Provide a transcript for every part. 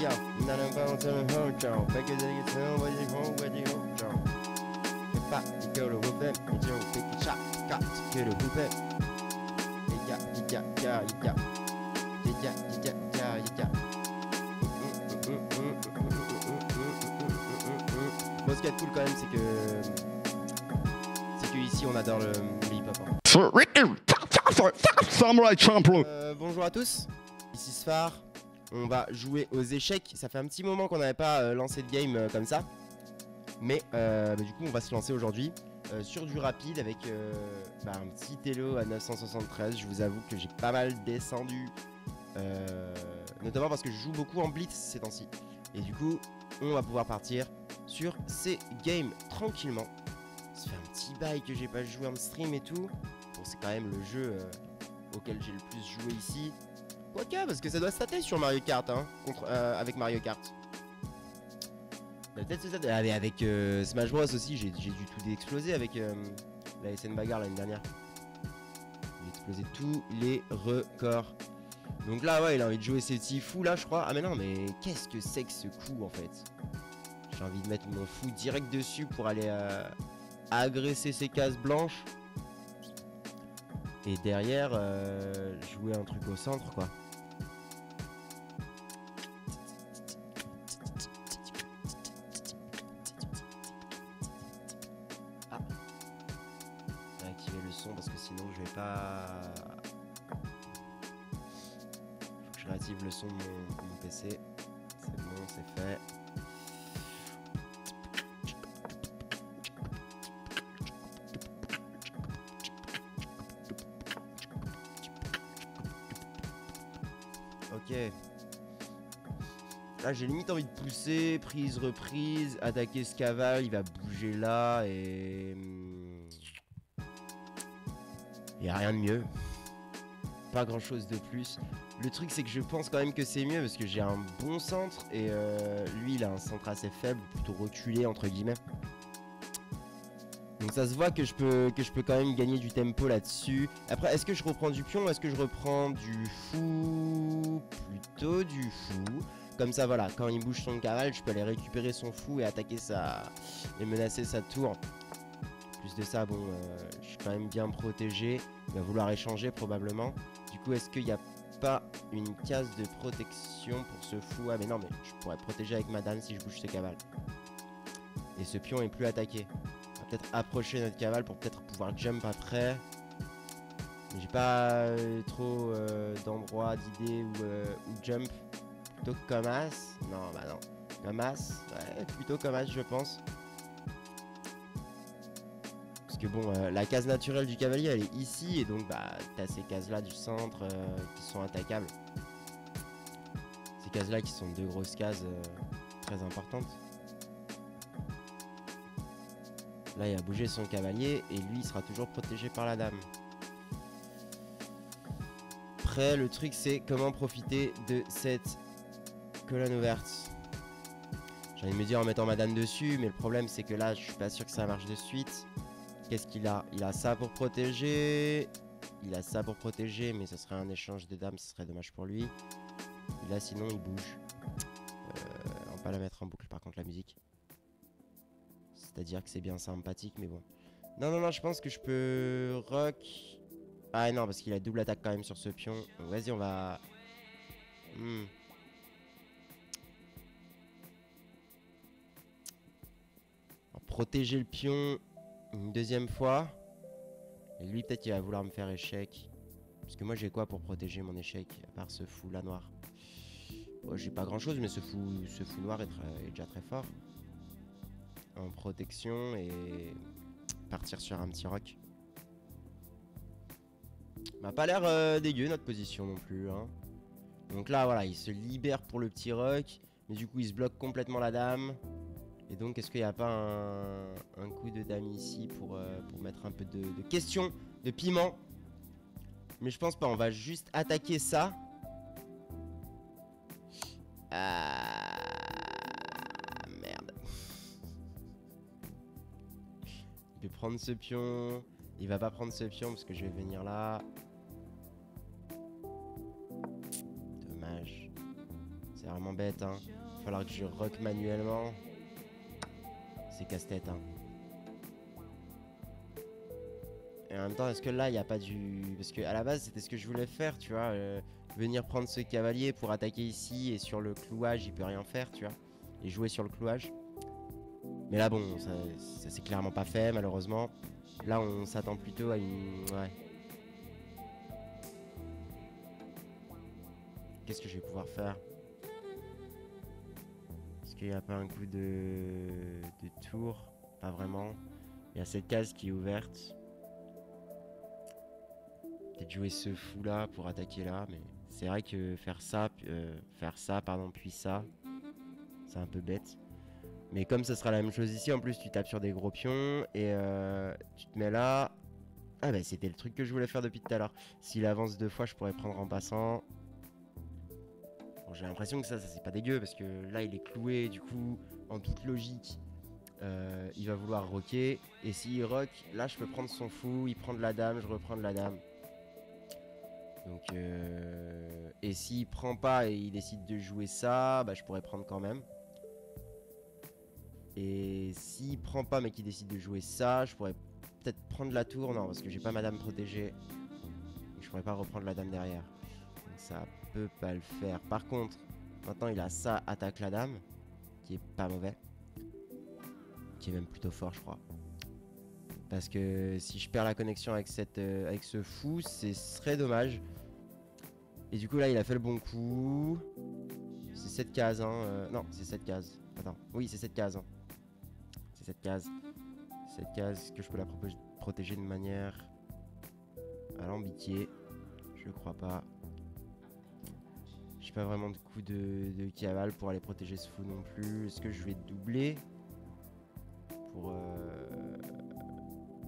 yo, not about to the whole show. Back in the town, where you home, where you home, Joe. Get back, you go to whoop it, and you pick your shot, got to get a whoop it. Yeah. Bon, ce qui est cool quand même, c'est que ici on adore le hip-hop. Bonjour à tous, ici Sfar. On va jouer aux échecs. Ça fait un petit moment qu'on n'avait pas lancé de game comme ça. Mais du coup on va se lancer aujourd'hui sur du rapide avec un petit Elo à 973. Je vous avoue que j'ai pas mal descendu, notamment parce que je joue beaucoup en blitz ces temps-ci. Et du coup on va pouvoir partir sur ces games tranquillement. Ça fait un petit bail que j'ai pas joué en stream et tout. Bon, c'est quand même le jeu auquel j'ai le plus joué ici. Quoique, parce que ça doit stater sur Mario Kart, hein, avec Mario Kart. Peut-être ça. Avec Smash Bros aussi, j'ai dû tout exploser avec la SN Bagarre l'année dernière. J'ai explosé tous les records. Donc là, ouais, il a envie de jouer ces petits fous là, je crois. Ah, mais non, mais qu'est-ce que c'est que ce coup en fait? J'ai envie de mettre mon fou direct dessus pour aller agresser ces cases blanches. Et derrière, jouer un truc au centre, quoi. Ah. Je vais activer le son parce que sinon je vais pas... Faut que je réactive le son de mon PC. C'est bon, c'est fait. Ok. Là j'ai limite envie de pousser, prise, reprise, attaquer ce cavale, il va bouger là et... Il n'y a rien de mieux. Pas grand chose de plus. Le truc c'est que je pense quand même que c'est mieux parce que j'ai un bon centre et lui il a un centre assez faible, plutôt reculé entre guillemets. Donc ça se voit que je peux quand même gagner du tempo là-dessus. Après, est-ce que je reprends du pion ou est-ce que je reprends du fou? Plutôt du fou. Comme ça, voilà, quand il bouge son cavale, je peux aller récupérer son fou et attaquer et menacer sa tour. Plus de ça, bon, je suis quand même bien protégé. Il va vouloir échanger probablement. Du coup, est-ce qu'il n'y a pas une case de protection pour ce fou? Ah mais non, mais je pourrais protéger avec ma dame si je bouge ce cavale. Et ce pion est plus attaqué. Peut-être approcher notre cavale pour peut-être pouvoir jump après. Mais j'ai pas trop d'endroits, d'idées où jump. Plutôt que comme as. Non, bah non. Comme as, ouais, plutôt comme as je pense. Parce que bon, la case naturelle du cavalier elle est ici. Et donc bah t'as ces cases là du centre qui sont attaquables. Ces cases là qui sont deux grosses cases très importantes. Là, il a bougé son cavalier et lui, il sera toujours protégé par la dame. Après, le truc, c'est comment profiter de cette colonne ouverte. J'ai envie de me dire en mettant ma dame dessus, mais le problème, c'est que là, je suis pas sûr que ça marche de suite. Qu'est-ce qu'il a? Il a ça pour protéger. Il a ça pour protéger, mais ce serait un échange de dames, ce serait dommage pour lui. Et là, sinon, il bouge. On va pas la mettre en boucle, par contre, la musique. C'est-à-dire que c'est bien sympathique, mais bon. Non, je pense que je peux rock. Ah non, parce qu'il a double attaque quand même sur ce pion. Donc vas-y, on va... On va protéger le pion une deuxième fois. Et lui, peut-être qu'il va vouloir me faire échec. Parce que moi, j'ai quoi pour protéger mon échec, à part ce fou là noir? Bon, j'ai pas grand-chose, mais ce fou noir est déjà très fort. En protection et partir sur un petit rock. M'a pas l'air dégueu notre position non plus, hein. Donc là voilà, il se libère pour le petit rock, mais du coup il se bloque complètement la dame. Et donc est-ce qu'il n'y a pas un coup de dame ici pour mettre un peu de question, de piment? Mais je pense pas, on va juste attaquer ça. Merde. Il peut prendre ce pion. Il va pas prendre ce pion parce que je vais venir là. Dommage. C'est vraiment m'embête, hein. Il va falloir que je rock manuellement. C'est casse-tête, hein. Et en même temps, est-ce que là, il n'y a pas du... Parce qu'à la base, c'était ce que je voulais faire, tu vois. Venir prendre ce cavalier pour attaquer ici et sur le clouage, il peut rien faire, tu vois. Et jouer sur le clouage. Mais là, bon, ça c'est clairement pas fait, malheureusement. Là, on s'attend plutôt à une... Ouais. Qu'est-ce que je vais pouvoir faire? Est-ce qu'il n'y a pas un coup de tour? Pas vraiment. Il y a cette case qui est ouverte. Peut-être jouer ce fou là pour attaquer là, mais c'est vrai que faire ça, pardon, puis ça, c'est un peu bête. Mais comme ce sera la même chose ici, en plus tu tapes sur des gros pions et tu te mets là. Ah bah c'était le truc que je voulais faire depuis tout à l'heure. S'il avance 2 fois, je pourrais prendre en passant. Bon, j'ai l'impression que ça c'est pas dégueu parce que là il est cloué, du coup, en toute logique, il va vouloir rocker. Et s'il rock, là je peux prendre son fou, il prend de la dame, je reprends de la dame. Donc, et s'il prend pas et il décide de jouer ça, bah je pourrais prendre quand même. Et s'il prend pas mais qu'il décide de jouer ça, je pourrais peut-être prendre la tour. Non, parce que j'ai pas ma dame protégée. Donc je pourrais pas reprendre la dame derrière. Donc ça peut pas le faire. Par contre, maintenant il a ça, attaque la dame, qui est pas mauvais. Qui est même plutôt fort, je crois. Parce que si je perds la connexion avec, avec ce fou, ce serait dommage. Et du coup là il a fait le bon coup. C'est cette case hein. Non c'est cette case. Attends. Oui c'est cette case hein. C'est cette case. Cette case que je peux la protéger de manière alambiquée. Je crois pas. J'ai pas vraiment de coup de cavale pour aller protéger ce fou non plus. Est-ce que je vais doubler pour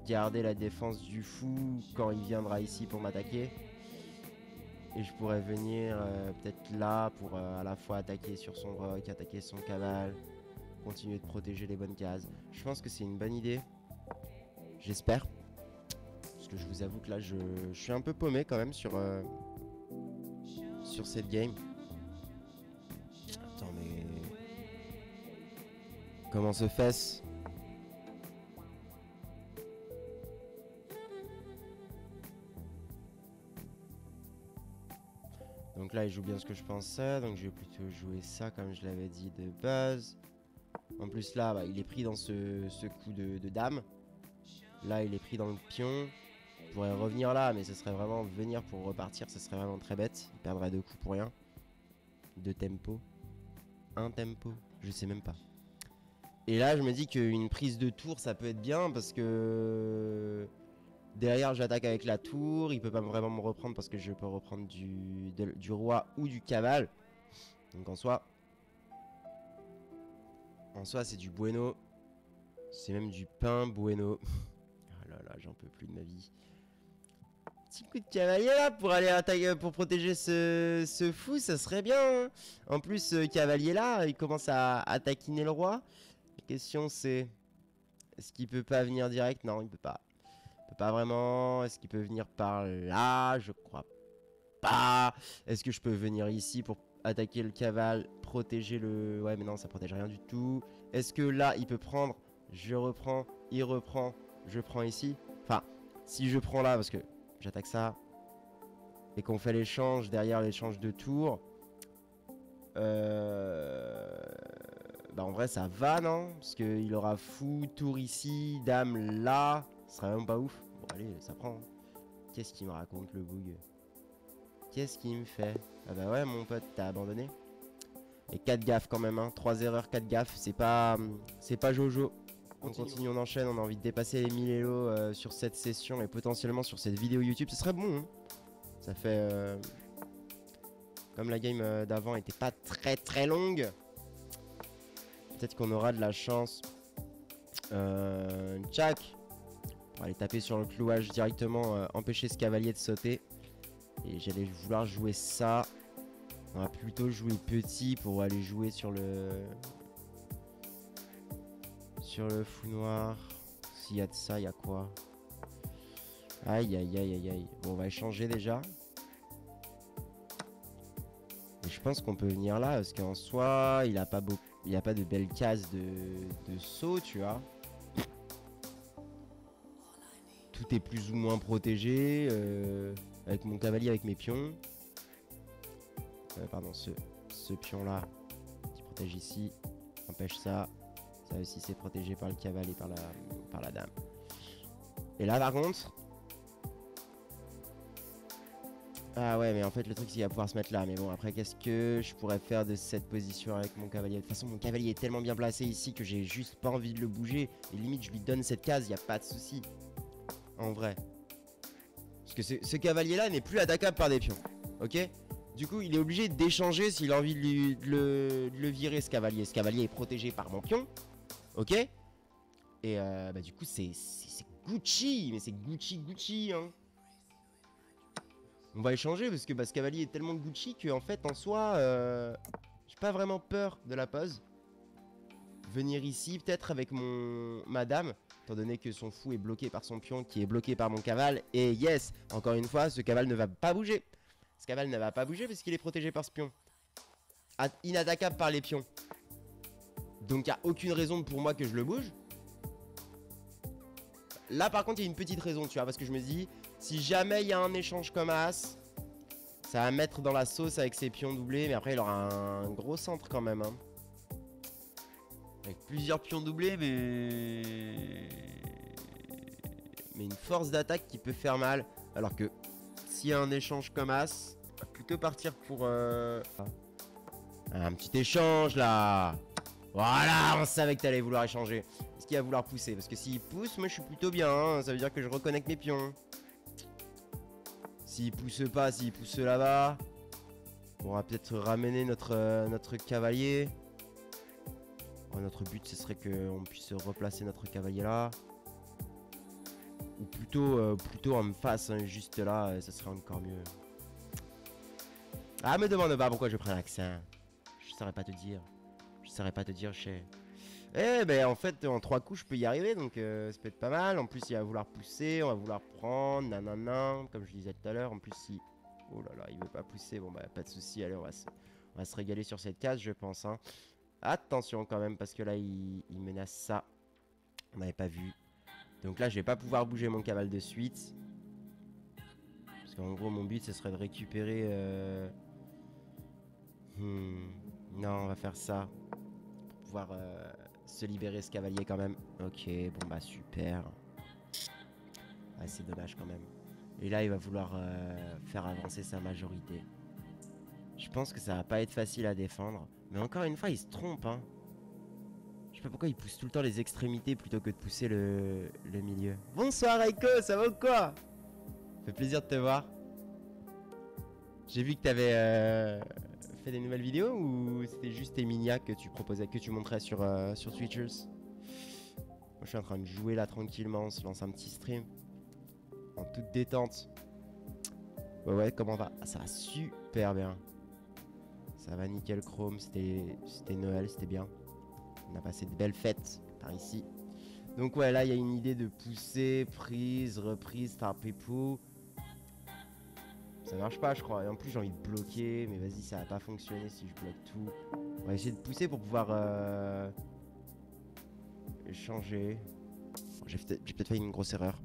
garder la défense du fou quand il viendra ici pour m'attaquer? Et je pourrais venir peut-être là pour à la fois attaquer sur son rock, attaquer son cavale, continuer de protéger les bonnes cases. Je pense que c'est une bonne idée. J'espère. Parce que je vous avoue que là, je suis un peu paumé quand même sur cette game. Attends, mais... Comment se fait-ce? Donc là, il joue bien ce que je pensais. Donc je vais plutôt jouer ça comme je l'avais dit de base. En plus là, bah, il est pris dans ce coup de dame. Là, il est pris dans le pion. Il pourrait revenir là, mais ce serait vraiment venir pour repartir. Ce serait vraiment très bête. Il perdrait 2 coups pour rien. 2 tempo. 1 tempo. Je sais même pas. Et là, je me dis qu'une prise de tour, ça peut être bien parce que... Derrière, j'attaque avec la tour. Il peut pas vraiment me reprendre parce que je peux reprendre du roi ou du cavale. Donc en soi... En soi, c'est du bueno. C'est même du pain bueno. Oh là là, j'en peux plus de ma vie. Petit coup de cavalier là pour aller attaquer, pour protéger ce fou, ça serait bien. Hein. En plus, ce cavalier là, il commence à taquiner le roi. La question c'est... Est-ce qu'il peut pas venir direct? Non, il peut pas. Il peut pas vraiment. Est-ce qu'il peut venir par là? Je crois pas. Est-ce que je peux venir ici pour attaquer le cavale, protéger le... Ouais, mais non, ça protège rien du tout. Est-ce que là, il peut prendre? Je reprends, il reprend, je prends ici. Enfin, si je prends là, parce que j'attaque ça, et qu'on fait l'échange, derrière l'échange de tours, bah en vrai, ça va, non? Parce qu'il aura fou, tour ici, dame là. Ce serait même pas ouf. Bon, allez, ça prend. Qu'est-ce qu'il me raconte, le boug? Qu'est-ce qu'il me fait? Ah bah ouais, mon pote, t'as abandonné. Et 4 gaffes quand même, hein. 3 erreurs, 4 gaffes. C'est pas Jojo. On continue, on enchaîne. On a envie de dépasser les 1000 Elo sur cette session et potentiellement sur cette vidéo YouTube. Ce serait bon, hein. Ça fait... Comme la game d'avant était pas très longue. Peut-être qu'on aura de la chance. Tchac. Pour aller taper sur le clouage directement. Empêcher ce cavalier de sauter. Et j'allais vouloir jouer ça. On va plutôt jouer petit pour aller jouer sur le fou noir. S'il y a de ça, il y a quoi? Aïe aïe aïe aïe aïe. Bon, on va échanger déjà. Et je je pense qu'on peut venir là, parce qu'en soi, il a pas de belles cases de saut, tu vois. Tout est plus ou moins protégé, avec mon cavalier, avec mes pions. Pardon, ce pion-là, qui protège ici, empêche ça. Ça aussi, c'est protégé par le cavalier, par la dame. Et là, par contre... Ah ouais, mais en fait, le truc, c'est qu'il va pouvoir se mettre là. Mais bon, après, qu'est-ce que je pourrais faire de cette position avec mon cavalier? De toute façon, mon cavalier est tellement bien placé ici que j'ai juste pas envie de le bouger. Et limite, je lui donne cette case, y a pas de souci. En vrai. Parce que ce cavalier-là n'est plus attaquable par des pions. Ok? Du coup, il est obligé d'échanger s'il a envie de le virer, ce cavalier. Ce cavalier est protégé par mon pion. Ok? Et bah du coup, c'est Gucci. Mais c'est Gucci, hein. On va échanger parce que ce cavalier est tellement Gucci que en fait, en soi, j'ai pas vraiment peur de la pose. Venir ici, peut-être avec ma dame, étant donné que son fou est bloqué par son pion, qui est bloqué par mon cavale. Et yes, encore une fois, ce cavale ne va pas bouger. Ce cavale ne va pas bouger parce qu'il est protégé par ce pion. Inattaquable par les pions. Donc il n'y a aucune raison pour moi que je le bouge. Là par contre il y a une petite raison, tu vois, parce que je me dis, si jamais il y a un échange comme As, ça va mettre dans la sauce avec ses pions doublés. Mais après il aura un gros centre quand même, hein. Avec plusieurs pions doublés, mais une force d'attaque qui peut faire mal. Alors que s'il y a un échange comme As, on va plutôt partir pour un petit échange là. Voilà, on savait que t'allais vouloir échanger. Est-ce qu'il va vouloir pousser? Parce que s'il pousse, moi je suis plutôt bien, hein. Ça veut dire que je reconnecte mes pions. S'il pousse pas, s'il pousse là-bas, on va peut-être ramener notre cavalier. Notre but ce serait qu'on puisse replacer notre cavalier là. Ou plutôt en face, hein, juste là, ça serait encore mieux. Ah, me demande pas pourquoi je prends l'accent. Je saurais pas te dire. Je saurais pas te dire, chez. Eh ben en fait en 3 coups je peux y arriver, donc ça peut être pas mal. En plus il va vouloir pousser, on va vouloir prendre, nanana, comme je disais tout à l'heure. En plus si... Oh là là, il veut pas pousser, bon bah pas de souci. Allez, on va se régaler sur cette case je pense, hein. Attention quand même parce que là il menace ça. On n'avait pas vu. Donc là je vais pas pouvoir bouger mon cavale de suite. Parce qu'en gros mon but ce serait de récupérer Non, on va faire ça pour pouvoir se libérer ce cavalier quand même. Ok, bon bah super. Ah, c'est dommage quand même. Et là il va vouloir faire avancer sa majorité. Je pense que ça va pas être facile à défendre. Mais encore une fois il se trompe, hein. Je sais pas pourquoi il pousse tout le temps les extrémités plutôt que de pousser le milieu. Bonsoir Aiko, ça va ou quoi? Ça fait plaisir de te voir. J'ai vu que t'avais fait des nouvelles vidéos ou c'était juste Emilia que tu proposais, que tu montrais sur Twitchers? Moi je suis en train de jouer là tranquillement, on se lance un petit stream. En toute détente. Ouais, comment va? Ah, ça va super bien. Ça va nickel chrome, c'était Noël, c'était bien. On a passé de belles fêtes par ici. Donc ouais, là il y a une idée de pousser, prise, reprise, tarpépou. Ça marche pas je crois. Et en plus j'ai envie de bloquer. Mais vas-y, ça va pas fonctionner si je bloque tout. On va essayer de pousser pour pouvoir échanger. J'ai peut-être fait une grosse erreur.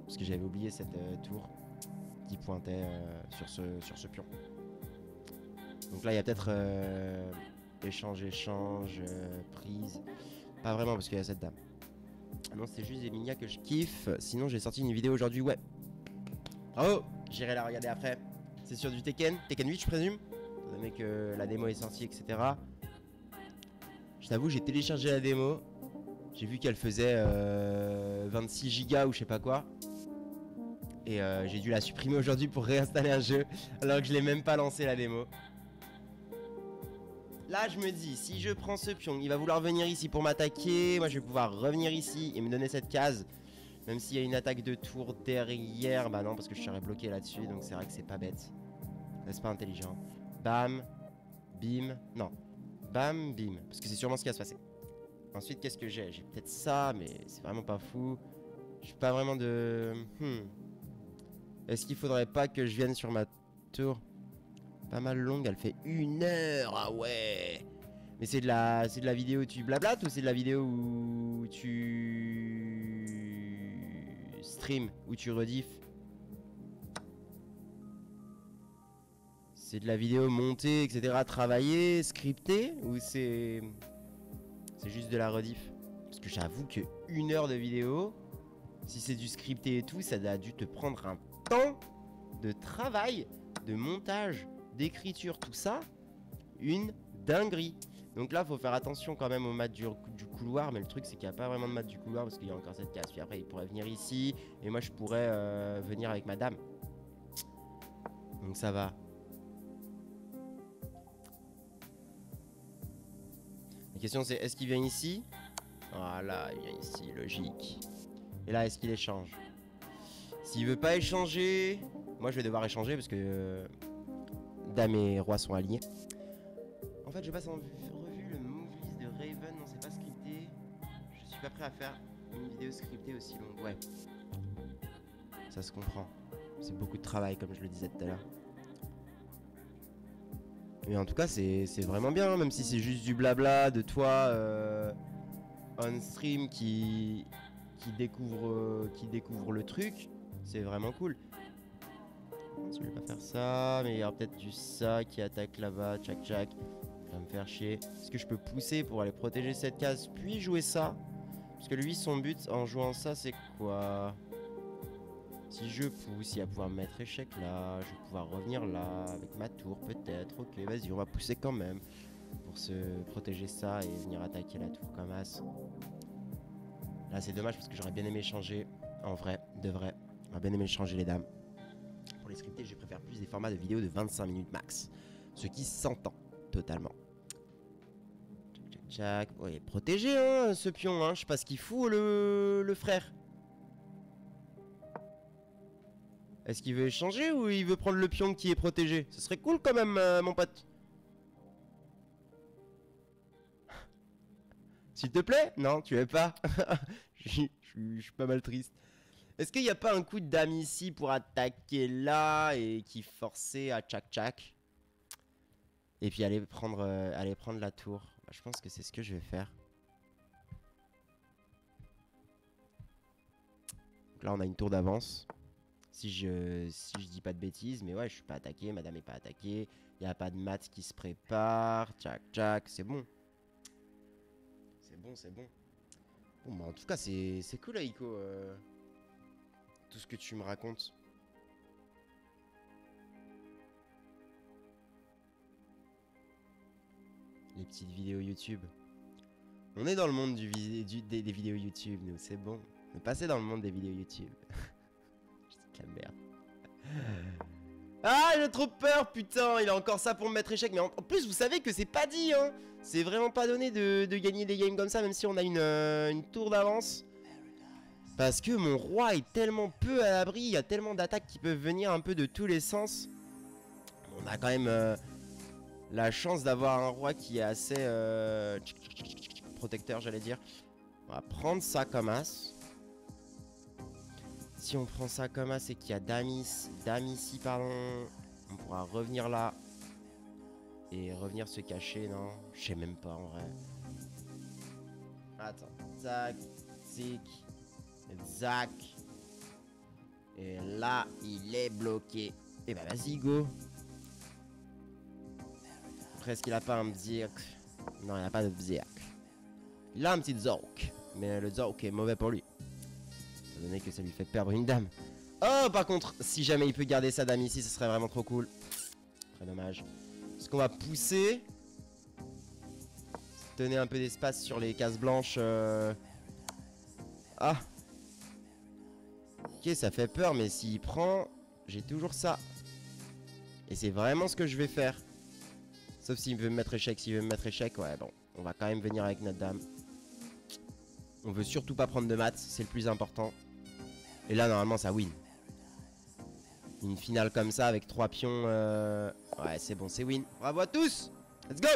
Parce que j'avais oublié cette tour qui pointait sur ce pion. Donc là il y a peut-être échange, prise. Pas vraiment parce qu'il y a cette dame. Non, c'est juste Emilia que je kiffe. Sinon j'ai sorti une vidéo aujourd'hui, ouais. Bravo. J'irai la regarder après. C'est sur du Tekken 8 je présume. Étant donné que la démo est sortie, etc. Je t'avoue, j'ai téléchargé la démo. J'ai vu qu'elle faisait 26 gigas ou je sais pas quoi. Et j'ai dû la supprimer aujourd'hui pour réinstaller un jeu. Alors que je l'ai même pas lancé la démo. Là je me dis, si je prends ce pion, il va vouloir venir ici pour m'attaquer. Moi je vais pouvoir revenir ici et me donner cette case. Même s'il y a une attaque de tour derrière, bah non parce que je serais bloqué là-dessus. Donc c'est vrai que c'est pas bête. C'est pas intelligent. Bam, bim, non. Bam, bim. Parce que c'est sûrement ce qui va se passer. Ensuite qu'est-ce que j'ai? J'ai peut-être ça, mais c'est vraiment pas fou. Je suis pas vraiment de... Est-ce qu'il faudrait pas que je vienne sur ma tour? pas mal longue, elle fait 1 heure, ah ouais. Mais c'est de la vidéo où tu blablates ou c'est de la vidéo où tu stream, où tu rediff? C'est de la vidéo montée, etc., travaillée, scriptée, ou c'est juste de la rediff? Parce que j'avoue que 1 heure de vidéo, si c'est du scripté et tout, ça a dû te prendre un temps de travail, de montage, d'écriture, tout ça, une dinguerie. Donc là, faut faire attention quand même au mat du couloir, mais le truc c'est qu'il n'y a pas vraiment de mat du couloir parce qu'il y a encore cette case. Puis après, il pourrait venir ici, et moi je pourrais venir avec madame. Donc ça va. La question c'est, est-ce qu'il vient ici? Voilà, il vient ici, logique. Et là, est-ce qu'il échange? S'il veut pas échanger, moi je vais devoir échanger parce que dame et roi sont alignés. En fait, je passe en revue le move list de Raven. Non, c'est pas scripté. Je suis pas prêt à faire une vidéo scriptée aussi longue. Ouais, ça se comprend. C'est beaucoup de travail, comme je le disais tout à l'heure. Mais en tout cas, c'est vraiment bien, hein, même si c'est juste du blabla de toi on stream qui découvre le truc. C'est vraiment cool. Je vais pas faire ça, mais il y aura peut-être du ça qui attaque là-bas, tchac tchac. Ça va me faire chier. Est-ce que je peux pousser pour aller protéger cette case, puis jouer ça? Parce que lui, son but en jouant ça, c'est quoi? Si je pousse, il va pouvoir me mettre échec là. Je vais pouvoir revenir là, avec ma tour peut-être. Ok, vas-y, on va pousser quand même. Pour se protéger ça et venir attaquer la tour comme as. Là, c'est dommage parce que j'aurais bien aimé changer. En vrai, de vrai. J'aurais bien aimé changer les dames. Pour les scriptés, je préfère plus des formats de vidéos de 25 minutes max. Ce qui s'entend totalement. Tchac, tchac, tchac. Ouais, protégé, hein, ce pion. Hein. Je sais pas ce qu'il fout, le frère. Est-ce qu'il veut échanger ou il veut prendre le pion qui est protégé? Ce serait cool quand même, mon pote. S'il te plaît? Non, tu veux pas. Je suis pas mal triste. Est-ce qu'il n'y a pas un coup de dame ici pour attaquer là et qui forçait à tchac tchac? Et puis aller prendre la tour. Bah, je pense que c'est ce que je vais faire. Donc là on a une tour d'avance. Si je dis pas de bêtises. Mais ouais, je suis pas attaqué, madame est pas attaquée. Il n'y a pas de mat qui se prépare. Tchac tchac, c'est bon. C'est bon. Bon bah en tout cas c'est cool Aiko. Tout ce que tu me racontes. Les petites vidéos YouTube. On est dans le monde des vidéos YouTube, nous, c'est bon. On est passé dans le monde des vidéos YouTube. Je dis de la merde. Ah, j'ai trop peur, putain. Il a encore ça pour me mettre échec. Mais en plus, vous savez que c'est pas dit, hein. C'est vraiment pas donné de gagner des games comme ça, même si on a une tour d'avance. Parce que mon roi est tellement peu à l'abri, il y a tellement d'attaques qui peuvent venir un peu de tous les sens. On a quand même la chance d'avoir un roi qui est assez protecteur, j'allais dire. On va prendre ça comme as. Si on prend ça comme as et qu'il y a dame ici, pardon, on pourra revenir là. Et revenir se cacher, non? Je sais même pas en vrai. Attends, tac, tic. Zac. Et là, il est bloqué. Et bah vas-y, go. Après, est-ce qu'il a pas un Bzirk? Non, il n'a pas de Bzirk. Il a un petit Zork. Mais le Zork est mauvais pour lui. Étant donné que ça lui fait perdre une dame. Oh, par contre, si jamais il peut garder sa dame ici, ce serait vraiment trop cool. Très dommage. Est-ce qu'on va pousser? Tenez un peu d'espace sur les cases blanches. Ah. Ok, ça fait peur, mais s'il prend, j'ai toujours ça. Et c'est vraiment ce que je vais faire. Sauf s'il veut me mettre échec. S'il veut me mettre échec, ouais, bon. On va quand même venir avec notre dame. On veut surtout pas prendre de maths, c'est le plus important. Et là, normalement, ça win. Une finale comme ça, avec 3 pions. Ouais, c'est bon, c'est win. Bravo à tous. Let's go.